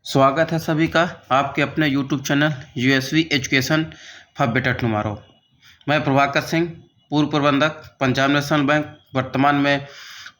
स्वागत है सभी का आपके अपने YouTube channel USV education for better tomorrow. मैं प्रभाकर सिंह, पूर्व प्रबंधक, पंजाब नेशनल बैंक, वर्तमान में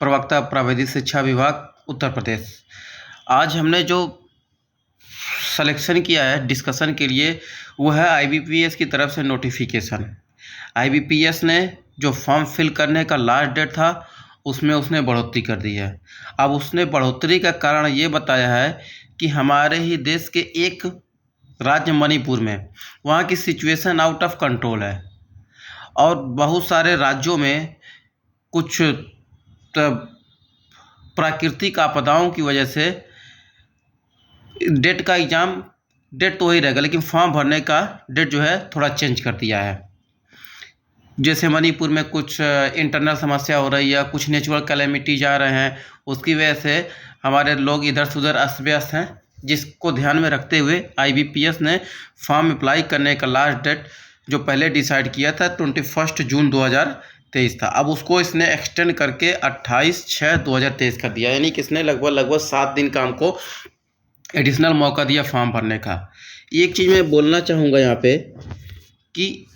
प्रवक्ता, प्राविधिक शिक्षा विभाग, उत्तर प्रदेश। आज हमने जो सिलेक्शन किया है डिस्कशन के लिए वो है आईबीपीएस की तरफ से नोटिफिकेशन। आईबीपीएस ने जो फॉर्म फिल करने का लास्ट डेट था उसमें उसने बढ़ोतरी कर दी है। अब उसने बढ़ोतरी का कारण ये बताया है कि हमारे ही देश के एक राज्य मणिपुर में वहाँ की सिचुएशन आउट ऑफ कंट्रोल है और बहुत सारे राज्यों में कुछ प्राकृतिक आपदाओं की वजह से डेट तो वही रहेगा, लेकिन फॉर्म भरने का डेट जो है थोड़ा चेंज कर दिया है। जैसे मणिपुर में कुछ इंटरनल समस्या हो रही है, कुछ नेचुरल कैलेमिटीज आ रहे हैं, उसकी वजह से हमारे लोग इधर से उधर अस्त व्यस्त हैं, जिसको ध्यान में रखते हुए आईबीपीएस ने फॉर्म अप्लाई करने का लास्ट डेट जो पहले डिसाइड किया था 21 जून 2023 था। अब उसको इसने एक्सटेंड करके 28/6/2023 कर दिया, यानी कि इसने लगभग 7 दिन का हमको एडिशनल मौका दिया फॉर्म भरने का। एक चीज़ मैं बोलना चाहूँगा यहाँ पे कि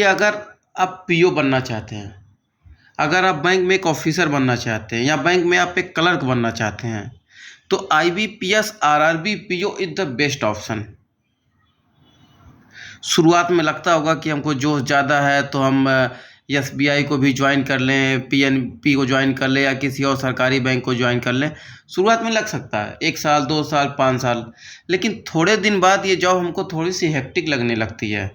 अगर आप पीओ बनना चाहते हैं, अगर आप बैंक में एक ऑफिसर बनना चाहते हैं या बैंक में आप एक क्लर्क बनना चाहते हैं तो IBPS RRB PO is the best option. शुरुआत में लगता होगा कि हमको जोश ज़्यादा है तो हम एसबीआई को भी ज्वाइन कर लें, पीएनपी को ज्वाइन कर लें या किसी और सरकारी बैंक को ज्वाइन कर लें। शुरुआत में लग सकता है 1 साल, 2 साल, 5 साल, लेकिन थोड़े दिन बाद ये जॉब हमको थोड़ी सी हेक्टिक लगने लगती है।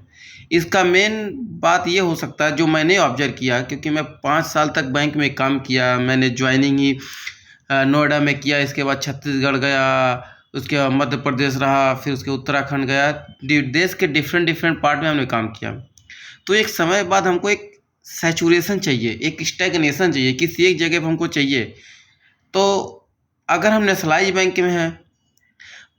इसका मेन बात ये हो सकता है जो मैंने ऑब्जर्व किया, क्योंकि मैं 5 साल तक बैंक में काम किया। मैंने ज्वाइनिंग ही नोएडा में किया, इसके बाद छत्तीसगढ़ गया, उसके बाद मध्य प्रदेश रहा, फिर उसके उत्तराखंड गया। देश के डिफरेंट पार्ट में हमने काम किया। तो एक समय बाद हमको एक सैचुरेशन चाहिए, एक स्टैग्नेशन चाहिए, किसी एक जगह पर हमको चाहिए। तो अगर हम नेशनलाइज बैंक में हैं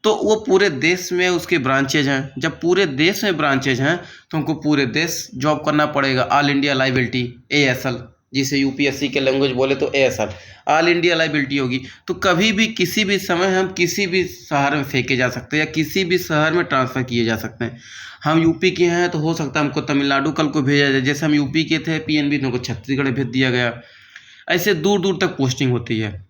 तो वो पूरे देश में उसके ब्रांचेज हैं। जब पूरे देश में ब्रांचेज हैं तो हमको पूरे देश जॉब करना पड़ेगा। ऑल इंडिया लाइबिलिटी, ASL, जिसे यूपीएससी के लैंग्वेज बोले तो ASL, ऑल इंडिया लाइबिलिटी होगी। तो कभी भी किसी भी समय हम किसी भी शहर में फेंके जा सकते हैं या किसी भी शहर में ट्रांसफ़र किए जा सकते हैं। हम यूपी के हैं तो हो सकता है हमको तमिलनाडु कल को भेजा जाए, जैसे हम यूपी के थे पीएनबी तो हमको छत्तीसगढ़ भेज दिया गया। ऐसे दूर दूर तक पोस्टिंग होती है।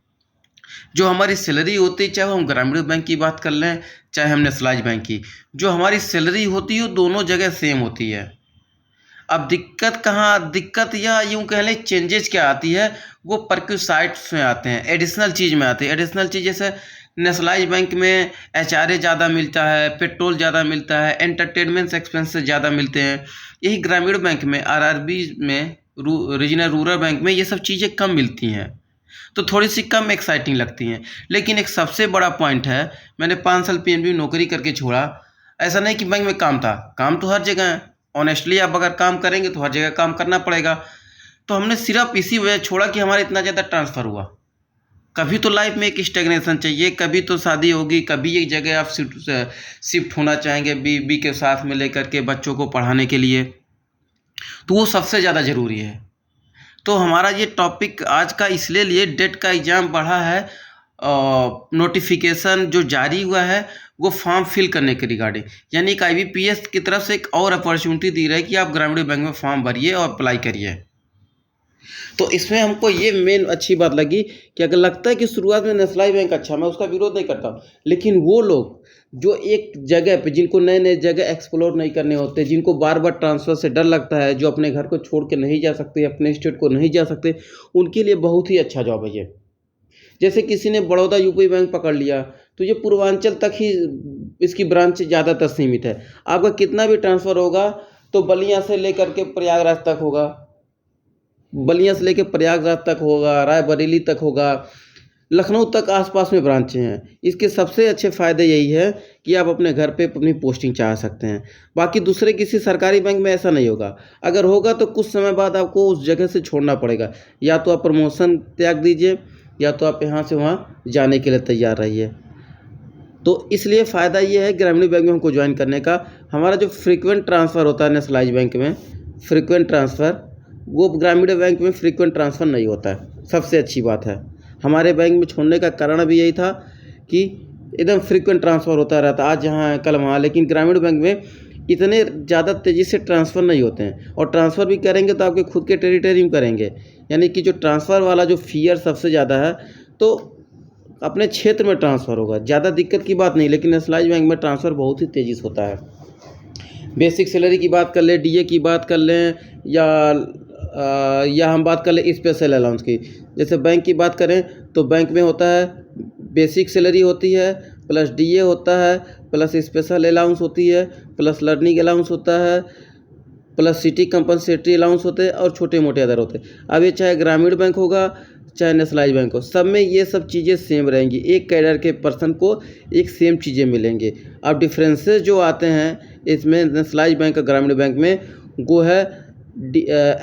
जो हमारी सैलरी होती है, चाहे हम ग्रामीण बैंक की बात कर लें चाहे हम नेशनलाइज बैंक की, जो हमारी सैलरी होती है वो दोनों जगह सेम होती है। अब दिक्कत या यूँ कह लें चेंजेस क्या आती है, वो परक्यूसाइट्स में आते हैं, एडिशनल चीज़ में आते हैं। एडिशनल चीज़ जैसे नेशनलाइज बैंक में HRA ज़्यादा मिलता है, पेट्रोल ज़्यादा मिलता है, एंटरटेनमेंट एक्सपेंसेस ज़्यादा मिलते हैं। यही ग्रामीण बैंक में, आरआरबी में, रीजनल रूरल बैंक में ये सब चीज़ें कम मिलती हैं, तो थोड़ी सी कम एक्साइटिंग लगती हैं। लेकिन एक सबसे बड़ा पॉइंट है, मैंने 5 साल पीएनबी नौकरी करके छोड़ा। ऐसा नहीं कि बैंक में काम था, काम तो हर जगह है। ऑनेस्टली आप अगर काम करेंगे तो हर जगह काम करना पड़ेगा। तो हमने सिर्फ इसी वजह छोड़ा कि हमारा इतना ज़्यादा ट्रांसफ़र हुआ। कभी तो लाइफ में एक स्टेगनेशन चाहिए, कभी तो शादी होगी, कभी एक जगह आप शिफ्ट होना चाहेंगे बीबी के साथ में लेकर के बच्चों को पढ़ाने के लिए, तो वो सबसे ज़्यादा ज़रूरी है। तो हमारा ये टॉपिक आज का इसलिए लिए, डेट का एग्ज़ाम बढ़ा है, नोटिफिकेशन जो जारी हुआ है वो फॉर्म फिल करने के रिगार्डिंग, यानी कि आईबीपीएस की तरफ से एक और अपॉर्चुनिटी दी रही है कि आप ग्रामीण बैंक में फॉर्म भरिए और अप्लाई करिए। तो इसमें हमको ये मेन अच्छी बात लगी कि अगर लगता है कि शुरुआत में नेशनलाइज बैंक अच्छा, मैं उसका विरोध नहीं करता हूँ, लेकिन वो लोग जो एक जगह पे, जिनको नए जगह एक्सप्लोर नहीं करने होते, जिनको बार बार ट्रांसफ़र से डर लगता है, जो अपने घर को छोड़ के नहीं जा सकते, अपने स्टेट को नहीं जा सकते, उनके लिए बहुत ही अच्छा जॉब है ये। जैसे किसी ने बड़ौदा यूपी बैंक पकड़ लिया तो ये पूर्वांचल तक ही इसकी ब्रांच ज़्यादातर सीमित है। आपका कितना भी ट्रांसफ़र होगा तो बलिया से लेकर के प्रयागराज तक होगा, बलिया से लेकर प्रयागराज तक होगा, रायबरेली तक होगा, लखनऊ तक आसपास में ब्रांचें हैं। इसके सबसे अच्छे फ़ायदे यही है कि आप अपने घर पे अपनी पोस्टिंग चाह सकते हैं। बाकी दूसरे किसी सरकारी बैंक में ऐसा नहीं होगा। अगर होगा तो कुछ समय बाद आपको उस जगह से छोड़ना पड़ेगा, या तो आप प्रमोशन त्याग दीजिए या तो आप यहाँ से वहाँ जाने के लिए तैयार रहिए। तो इसलिए फ़ायदा ये है ग्रामीण बैंक में हमको ज्वाइन करने का। हमारा जो फ्रीक्वेंट ट्रांसफ़र होता है नेशनलाइज बैंक में, फ्रीक्वेंट ट्रांसफ़र, वो ग्रामीण बैंक में फ्रीक्वेंट ट्रांसफ़र नहीं होता है, सबसे अच्छी बात है। हमारे बैंक में छोड़ने का कारण भी यही था कि एकदम फ्रीक्वेंट ट्रांसफ़र होता रहता, आज यहाँ है कल वहाँ। लेकिन ग्रामीण बैंक में इतने ज़्यादा तेज़ी से ट्रांसफ़र नहीं होते हैं, और ट्रांसफ़र भी करेंगे तो आपके खुद के टेरिटरी में करेंगे। यानी कि जो ट्रांसफ़र वाला जो फ़ियर सबसे ज़्यादा है, तो अपने क्षेत्र में ट्रांसफ़र होगा, ज़्यादा दिक्कत की बात नहीं। लेकिन नेशनलाइज्ड बैंक में ट्रांसफ़र बहुत ही तेज़ी से होता है। बेसिक सैलरी की बात कर लें, डीए की बात कर लें, या हम बात कर लें स्पेशल अलाउंस की। जैसे बैंक की बात करें तो बैंक में होता है बेसिक सैलरी होती है, प्लस डीए होता है, प्लस स्पेशल अलाउंस होती है, प्लस लर्निंग अलाउंस होता है, प्लस सिटी कंपनसेटरी अलाउंस होते हैं, और छोटे मोटे अदर होते हैं। अब ये चाहे ग्रामीण बैंक होगा चाहे नेशनलाइज्ड बैंक हो, सब में ये सब चीज़ें सेम रहेंगी। एक कैडर के पर्सन को एक सेम चीज़ें मिलेंगे। अब डिफरेंसेस जो आते हैं इसमें नेशनलाइज्ड बैंक और ग्रामीण बैंक में, वो है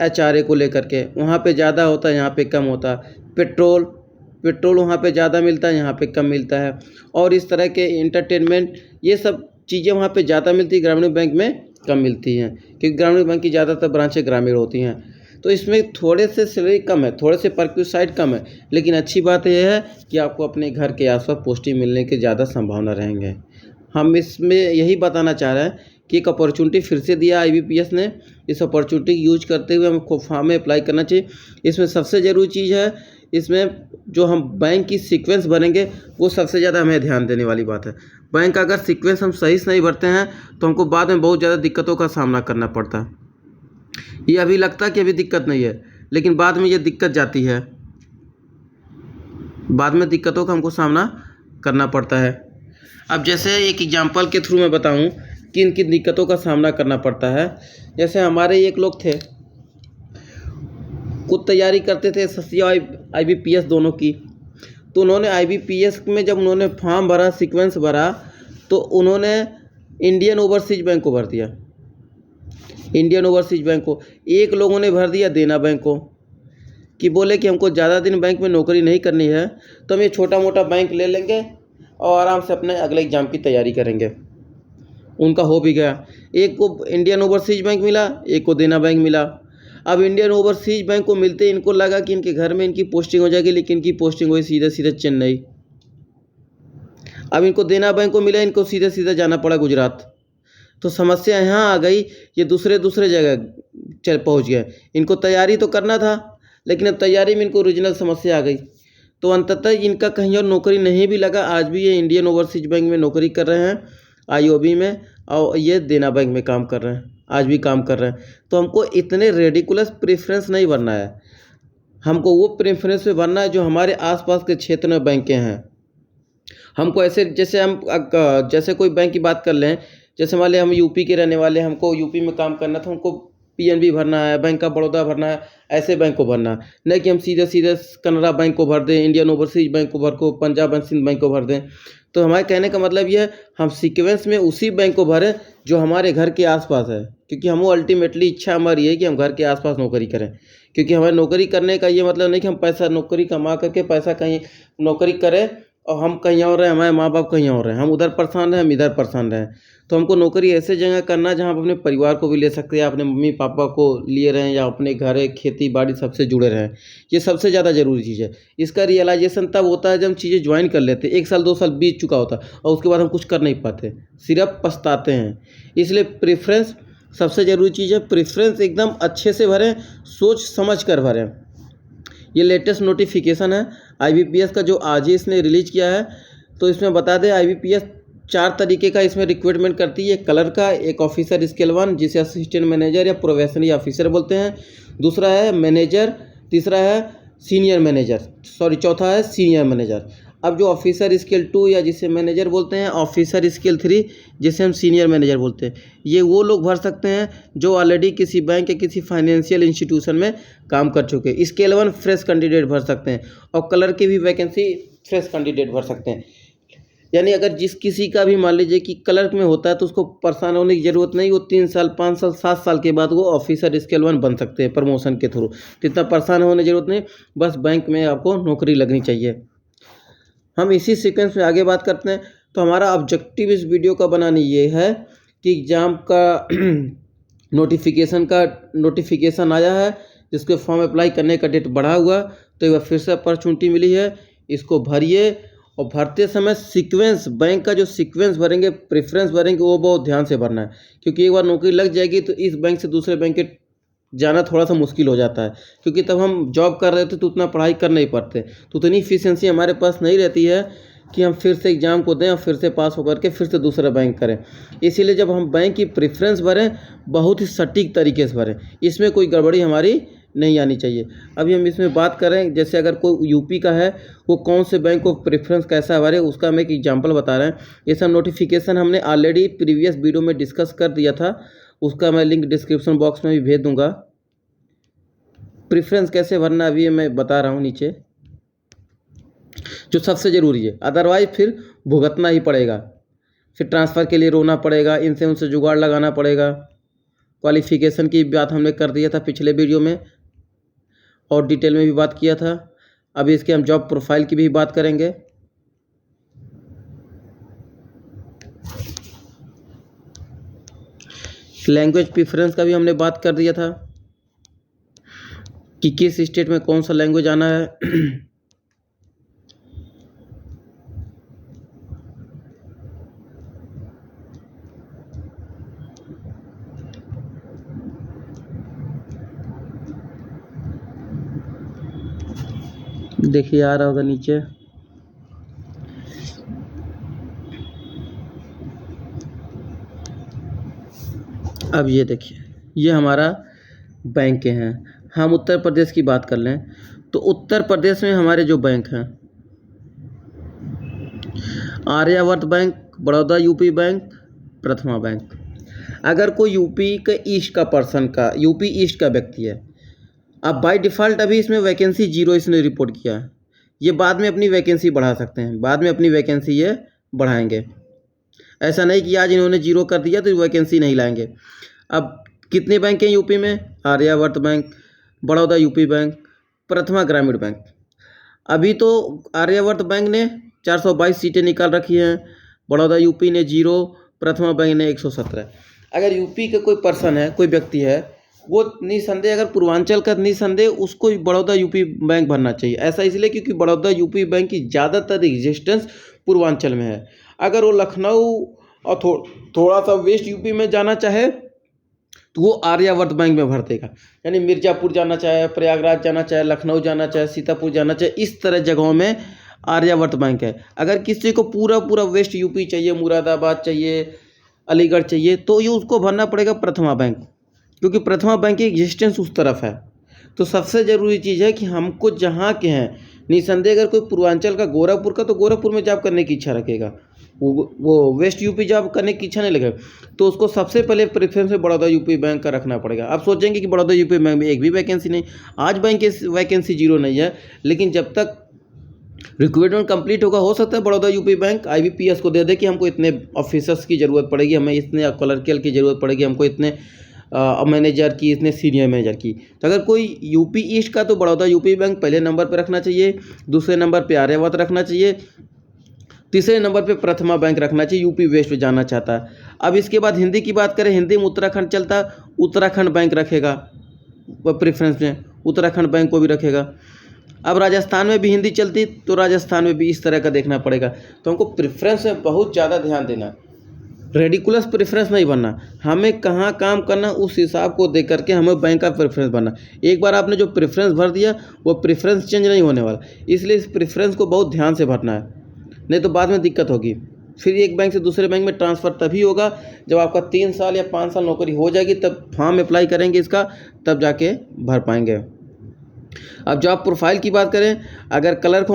HRA को लेकर के, वहाँ पे ज़्यादा होता है, यहाँ पे कम होता है। पेट्रोल वहाँ पे ज़्यादा मिलता है, यहाँ पे कम मिलता है। और इस तरह के एंटरटेनमेंट, ये सब चीज़ें वहाँ पे ज़्यादा मिलती है, ग्रामीण बैंक में कम मिलती हैं, क्योंकि ग्रामीण बैंक की ज़्यादातर ब्रांचें ग्रामीण होती हैं। तो इसमें थोड़े से सैलरी कम है, थोड़े से परक्यूसाइड कम है, लेकिन अच्छी बात यह है कि आपको अपने घर के आसपास पोस्टिंग मिलने की ज़्यादा संभावना रहेंगे। हम इसमें यही बताना चाह रहे हैं कि एक अपॉर्चुनिटी फिर से दिया IBPS ने। इस अपॉर्चुनिटी यूज करते हुए हमको फॉर्म में अप्लाई करना चाहिए। इसमें सबसे ज़रूरी चीज़ है, इसमें जो हम बैंक की सीक्वेंस भरेंगे वो सबसे ज़्यादा हमें ध्यान देने वाली बात है। बैंक अगर सीक्वेंस हम सही से नहीं भरते हैं तो हमको बाद में बहुत ज़्यादा दिक्कतों का सामना करना पड़ता है। ये अभी लगता है कि अभी दिक्कत नहीं है, लेकिन बाद में ये दिक्कत जाती है, बाद में दिक्कतों का हमको सामना करना पड़ता है। अब जैसे एक एग्जांपल के थ्रू मैं बताऊं कि इनकी दिक्कतों का सामना करना पड़ता है। जैसे हमारे एक लोग थे, खुद तैयारी करते थे SSC और IBPS दोनों की। तो उन्होंने IBPS में जब उन्होंने फॉर्म भरा, सीक्वेंस भरा, तो उन्होंने इंडियन ओवरसीज बैंक को भर दिया। इंडियन ओवरसीज बैंक को एक लोगों ने भर दिया देना बैंक को, कि बोले कि हमको ज़्यादा दिन बैंक में नौकरी नहीं करनी है, तो हम ये छोटा मोटा बैंक ले लेंगे और आराम से अपने अगले एग्ज़ाम की तैयारी करेंगे। उनका हो भी गया। एक को इंडियन ओवरसीज बैंक मिला, एक को देना बैंक मिला। अब इंडियन ओवरसीज बैंक को मिलते इनको लगा कि इनके घर में इनकी पोस्टिंग हो जाएगी, लेकिन इनकी पोस्टिंग हुई सीधे सीधे चेन्नई। अब इनको देना बैंक को मिला, इनको सीधे सीधे जाना पड़ा गुजरात। तो समस्या यहाँ आ गई, ये दूसरे जगह पहुँच गए। इनको तैयारी तो करना था, लेकिन अब तैयारी में इनको ओरिजिनल समस्या आ गई। तो अंततः इनका कहीं और नौकरी नहीं भी लगा। आज भी ये इंडियन ओवरसीज बैंक में नौकरी कर रहे हैं, IOB में, और ये देना बैंक में काम कर रहे हैं, आज भी काम कर रहे हैं। तो हमको इतने रेडिकुलस प्रेफरेंस नहीं बनना है, हमको वो प्रेफरेंस पे बनना है जो हमारे आसपास के क्षेत्र में बैंकें हैं। हमको ऐसे, जैसे कोई बैंक की बात कर लें, जैसे मान लें हम यूपी के रहने वाले, हमको यूपी में काम करना था, हमको PNB भरना है, बैंक ऑफ बड़ौदा भरना है, ऐसे बैंक को भरना है। नहीं कि हम सीधे सीधे कनाडा बैंक को भर दें, इंडियन ओवरसीज बैंक को भर को, पंजाब एंड सिंध बैंक को भर दें। तो हमारे कहने का मतलब ये है, हम सीक्वेंस में उसी बैंक को भरें जो हमारे घर के आसपास है, क्योंकि हम अल्टीमेटली इच्छा हमारी है कि हम घर के आसपास नौकरी करें। क्योंकि हमें नौकरी करने का ये मतलब नहीं कि हम पैसा नौकरी कमा करके पैसा कहीं नौकरी करें और हम कहीं और रहें, हमारे माँ बाप कहीं और रहें, हम उधर परेशान रहें, हम इधर परेशान रहें। तो हमको नौकरी ऐसे जगह करना जहाँ आप अपने परिवार को भी ले सकते हैं, अपने मम्मी पापा को लिए रहें, या अपने घर खेती बाड़ी सबसे जुड़े रहें। ये सबसे ज़्यादा ज़रूरी चीज़ है। इसका रियलाइजेशन तब होता है जब हम चीज़ें ज्वाइन कर लेते हैं। 1 साल 2 साल बीत चुका होता है और उसके बाद हम कुछ कर नहीं पाते, सिर्फ पछताते हैं। इसलिए प्रेफरेंस सबसे ज़रूरी चीज़ है। प्रेफरेंस एकदम अच्छे से भरें, सोच समझ कर भरें। ये लेटेस्ट नोटिफिकेशन है IBPS का, जो आज ही इसने रिलीज़ किया है। तो इसमें बता दें, IBPS 4 तरीके का इसमें रिक्रूटमेंट करती है। कलर का, एक ऑफिसर स्केल 1 जिसे असिस्टेंट मैनेजर या प्रोबेशनरी ऑफिसर बोलते हैं, दूसरा है मैनेजर, तीसरा है सीनियर मैनेजर, चौथा है सीनियर मैनेजर। अब जो ऑफिसर स्केल 2 या जिसे मैनेजर बोलते हैं, ऑफिसर स्केल 3 जिसे हम सीनियर मैनेजर बोलते हैं, ये वो लोग भर सकते हैं जो ऑलरेडी किसी बैंक या किसी फाइनेंशियल इंस्टीट्यूशन में काम कर चुके हैं। स्केल 1 फ्रेश कैंडिडेट भर सकते हैं, और कलर की भी वैकेंसी फ्रेश कैंडिडेट भर सकते हैं। यानी अगर किसी का भी मान लीजिए कि क्लर्क में होता है तो उसको परेशान होने की ज़रूरत नहीं। वो 3 साल 5 साल 7 साल के बाद वो ऑफिसर स्केल 1 बन सकते हैं प्रमोशन के थ्रू। तो इतना परेशान होने की ज़रूरत नहीं, बस बैंक में आपको नौकरी लगनी चाहिए। हम इसी सीक्वेंस में आगे बात करते हैं। तो हमारा ऑब्जेक्टिव इस वीडियो का बनाने ये है कि एग्ज़ाम का नोटिफिकेशन आया है, जिसके फॉर्म अप्लाई करने का डेट बढ़ा हुआ, तो एक बार फिर से अपॉर्चुनिटी मिली है, इसको भरिए। और भरते समय सीक्वेंस, बैंक का जो सीक्वेंस भरेंगे, प्रेफरेंस भरेंगे, वो बहुत ध्यान से भरना है, क्योंकि एक बार नौकरी लग जाएगी तो इस बैंक से दूसरे बैंक के जाना थोड़ा सा मुश्किल हो जाता है, क्योंकि तब हम जॉब कर रहे थे तो उतना पढ़ाई कर नहीं पाते, तो उतनी इफिशियंसी हमारे पास नहीं रहती है कि हम फिर से एग्ज़ाम को दें और फिर से पास होकर के फिर से दूसरा बैंक करें। इसीलिए जब हम बैंक की प्रेफरेंस भरें, बहुत ही सटीक तरीके से भरें, इसमें कोई गड़बड़ी हमारी नहीं आनी चाहिए। अभी हम इसमें बात करें, जैसे अगर कोई यूपी का है, वो कौन से बैंक को प्रेफरेंस कैसा भरे, उसका हम एक एग्जांपल बता रहे हैं। ये सब नोटिफिकेशन हमने ऑलरेडी प्रीवियस वीडियो में डिस्कस कर दिया था, उसका मैं लिंक डिस्क्रिप्शन बॉक्स में भी भेज दूंगा। प्रेफरेंस कैसे भरना अभी मैं बता रहा हूँ नीचे, जो सबसे ज़रूरी है, अदरवाइज फिर भुगतना ही पड़ेगा, फिर ट्रांसफ़र के लिए रोना पड़ेगा, इनसे उनसे जुगाड़ लगाना पड़ेगा। क्वालिफ़िकेशन की बात हमने कर दिया था पिछले वीडियो में, और डिटेल में भी बात किया था। अभी इसके हम जॉब प्रोफाइल की भी बात करेंगे। लैंग्वेज प्रेफरेंस का भी हमने बात कर दिया था कि किस स्टेट में कौन सा लैंग्वेज आना है। देखिए आ रहा होगा नीचे। अब ये देखिए, ये हमारा बैंक के हैं। हम उत्तर प्रदेश की बात कर लें तो उत्तर प्रदेश में हमारे जो बैंक हैं, Aryavart bank, Baroda UP bank, Prathama bank. अगर कोई यूपी के ईस्ट का पर्सन का, यूपी ईस्ट का व्यक्ति है, अब बाय डिफ़ॉल्ट अभी इसमें वैकेंसी 0 इसने रिपोर्ट किया है, ये बाद में अपनी वैकेंसी बढ़ा सकते हैं, बाद में अपनी वैकेंसी ये बढ़ाएंगे। ऐसा नहीं कि आज इन्होंने 0 कर दिया तो वैकेंसी नहीं लाएंगे। अब कितने बैंक हैं यूपी में? Aryavart bank, Baroda UP bank, Prathama Gramin bank. अभी तो आर्यावर्त बैंक ने 422 सीटें निकाल रखी हैं, बड़ौदा यूपी ने 0, प्रथमा बैंक ने 117। अगर यूपी का कोई पर्सन है, कोई व्यक्ति है, वो निसंदेह, अगर पूर्वांचल का, निसंदेह उसको बड़ौदा यूपी बैंक भरना चाहिए। ऐसा इसलिए क्योंकि बड़ौदा यूपी बैंक की ज़्यादातर एग्जिस्टेंस पूर्वांचल में है। अगर वो लखनऊ और थोड़ा सा वेस्ट यूपी में जाना चाहे तो वो आर्यावर्त बैंक में भर देगा, यानी मिर्ज़ापुर जाना चाहे, प्रयागराज जाना चाहे, लखनऊ जाना चाहे, सीतापुर जाना चाहे, इस तरह जगहों में आर्यावर्त बैंक है। अगर किसी को पूरा पूरा वेस्ट यूपी चाहिए, मुरादाबाद चाहिए, अलीगढ़ चाहिए, तो ये उसको भरना पड़ेगा प्रथमा बैंक, क्योंकि प्रथमा बैंक की एग्जिस्टेंस उस तरफ है। तो सबसे ज़रूरी चीज़ है कि हमको जहाँ के हैं, निसंदेह अगर कोई पूर्वांचल का, गोरखपुर का, तो गोरखपुर में जॉब करने की इच्छा रखेगा, वो वेस्ट यूपी जॉब करने की इच्छा नहीं लगेगा, तो उसको सबसे पहले प्रेफरेंस में बड़ौदा यूपी बैंक का रखना पड़ेगा। आप सोचेंगे कि बड़ौदा यूपी बैंक में एक भी वैकेंसी नहीं, आज बैंक की वैकेंसी 0 नहीं है, लेकिन जब तक रिक्रूटमेंट कंप्लीट होगा, हो सकता है बड़ौदा यूपी बैंक IBPS को दे दे कि हमको इतने ऑफिसर्स की ज़रूरत पड़ेगी, हमें इतने क्लर्कियल की ज़रूरत पड़ेगी, हमको इतने मैनेजर की, इतने सीनियर मैनेजर की। तो अगर कोई यूपी ईस्ट का, तो बड़ौदा यूपी बैंक पहले नंबर पर रखना चाहिए, दूसरे नंबर पे आर्यावर्त रखना चाहिए, तीसरे नंबर पे प्रथमा बैंक रखना चाहिए, यूपी वेस्ट में जाना चाहता है। अब इसके बाद हिंदी की बात करें, हिंदी में उत्तराखंड चलता, उत्तराखंड बैंक रखेगा प्रेफरेंस में, उत्तराखंड बैंक को भी रखेगा। अब राजस्थान में भी हिंदी चलती, तो राजस्थान में भी इस तरह का देखना पड़ेगा। तो हमको प्रेफरेंस में बहुत ज़्यादा ध्यान देना, रेडिकुलस प्रेफरेंस नहीं बनना, हमें कहाँ काम करना उस हिसाब को देख करके हमें बैंक का प्रेफरेंस बनना। एक बार आपने जो प्रेफरेंस भर दिया, वो प्रेफरेंस चेंज नहीं होने वाला, इसलिए इस प्रेफरेंस को बहुत ध्यान से भरना है, नहीं तो बाद में दिक्कत होगी। फिर एक बैंक से दूसरे बैंक में ट्रांसफ़र तभी होगा जब आपका 3 साल या 5 साल नौकरी हो जाएगी, तब फॉर्म अप्लाई करेंगे इसका, तब जाके भर पाएंगे। अब जॉब प्रोफाइल की बात करें, अगर क्लर्क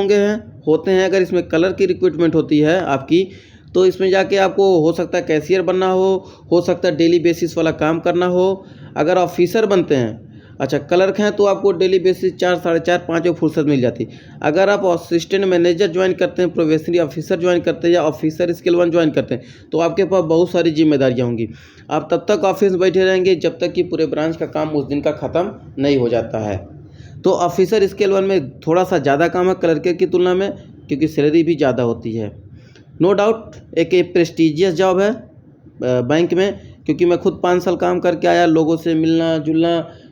होते हैं, अगर इसमें कलर की रिक्रूटमेंट होती है आपकी, तो इसमें जाके आपको हो सकता है कैशियर बनना हो सकता है डेली बेसिस वाला काम करना हो। अगर ऑफिसर बनते हैं, अच्छा क्लर्क हैं, तो आपको डेली बेसिस 4, साढ़े 4, 5 बजे फुर्सत मिल जाती। अगर आप असिस्टेंट मैनेजर ज्वाइन करते हैं, प्रोबेशनरी ऑफिसर ज्वाइन करते हैं, या ऑफिसर स्केल 1 ज्वाइन करते हैं, तो आपके पास बहुत सारी जिम्मेदारियां होंगी। आप तब तक ऑफिस में बैठे रहेंगे जब तक कि पूरे ब्रांच का काम उस दिन का ख़त्म नहीं हो जाता है। तो ऑफिसर स्केल 1 में थोड़ा सा ज़्यादा काम है क्लर्क की तुलना में, क्योंकि सैलरी भी ज़्यादा होती है। नो डाउट एक प्रेस्टीजियस जॉब है बैंक में, क्योंकि मैं खुद 5 साल काम करके आया, लोगों से मिलना जुलना,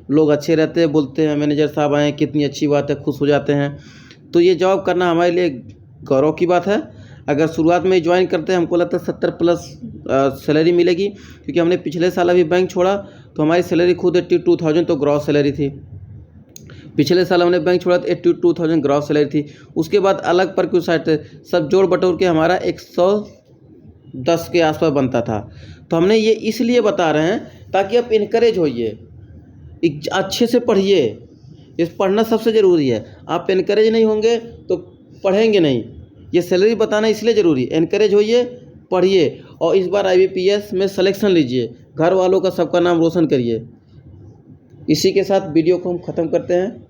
लोग अच्छे रहते हैं, बोलते हैं मैनेजर साहब आए कितनी अच्छी बात है, खुश हो जाते हैं। तो ये जॉब करना हमारे लिए गौरव की बात है। अगर शुरुआत में ज्वाइन करते हैं हमको लगता है 70 प्लस सैलरी मिलेगी, क्योंकि हमने पिछले साल अभी बैंक छोड़ा तो हमारी सैलरी खुद 82,000 तो ग्रॉस सैलरी थी। पिछले साल हमने बैंक छोड़ा तो 82,000 ग्रॉस सैलरी थी। उसके बाद अलग पर कुछ साइड सब जोड़ बटोर के हमारा 110 के आसपास बनता था। तो हमने ये इसलिए बता रहे हैं ताकि आप इनकरेज होइए, अच्छे से पढ़िए, इस पढ़ना सबसे ज़रूरी है। आप इनकरेज नहीं होंगे तो पढ़ेंगे नहीं। ये सैलरी बताना इसलिए ज़रूरी है, इनकरेज होइए, पढ़िए और इस बार IBPS में सिलेक्शन लीजिए, घर वालों का सबका नाम रोशन करिए। इसी के साथ वीडियो को हम ख़त्म करते हैं।